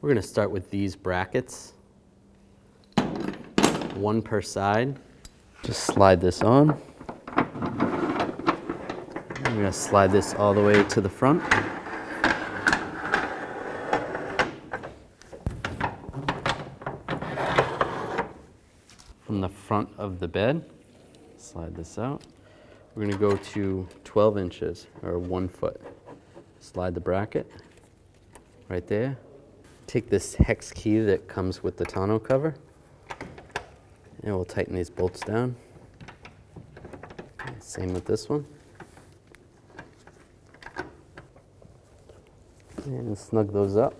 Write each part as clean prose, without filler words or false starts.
We're going to start with these brackets, one per side. Just slide this on. I'm going to slide this all the way to the front. From the front of the bed, slide this out. We're going to go to 12 inches, or 1 foot. Slide the bracket right there. Take this hex key that comes with the tonneau cover, and we'll tighten these bolts down. Same with this one. And snug those up,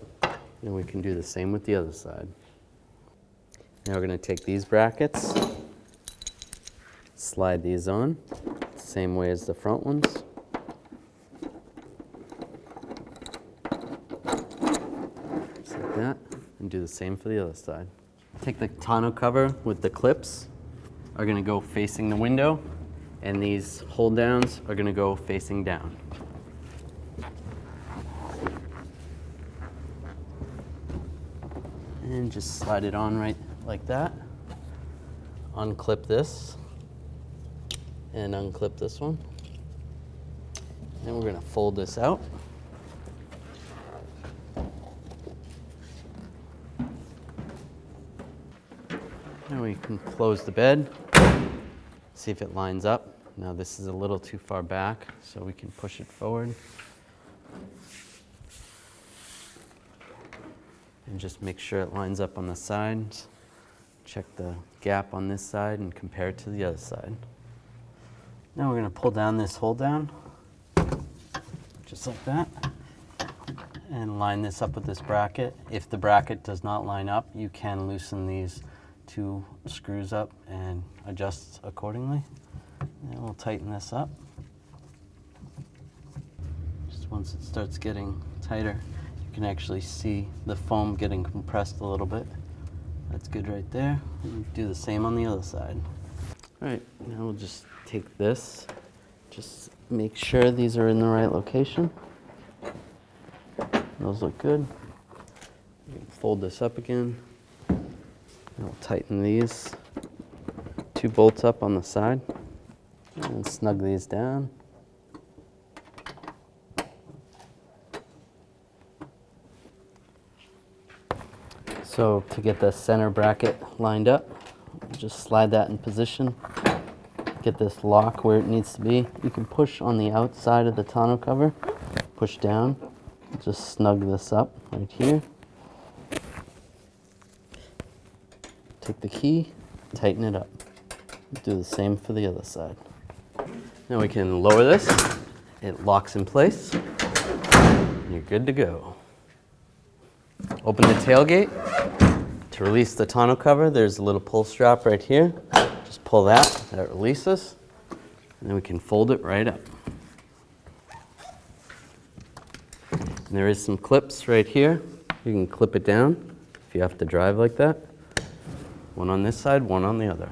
and we can do the same with the other side. Now we're going to take these brackets, slide these on, same way as the front ones. Just like that, and do the same for the other side. Take the tonneau cover with the clips, are going to go facing the window, and these hold downs are going to go facing down. And just slide it on right like that. Unclip this and unclip this one. And we're going to fold this out. And we can close the bed, see if it lines up. Now this is a little too far back, so we can push it forward. And just make sure it lines up on the sides. Check the gap on this side and compare it to the other side. Now we're going to pull down this hold down, just like that, and line this up with this bracket. If the bracket does not line up, you can loosen these 2 screws up and adjust accordingly. And we'll tighten this up. Just once it starts getting tighter, you can actually see the foam getting compressed a little bit. That's good right there. And do the same on the other side. All right, now we'll just take this. Just make sure these are in the right location. Those look good. Fold this up again. And we'll tighten these 2 bolts up on the side and snug these down. So to get the center bracket lined up, just slide that in position. Get this lock where it needs to be. You can push on the outside of the tonneau cover, push down, just snug this up right here. Take the key, tighten it up. Do the same for the other side. Now we can lower this. It locks in place, and you're good to go. Open the tailgate. To release the tonneau cover, there's a little pull strap right here. Just pull that releases, and then we can fold it right up. And there is some clips right here. You can clip it down if you have to drive like that. One on this side, one on the other.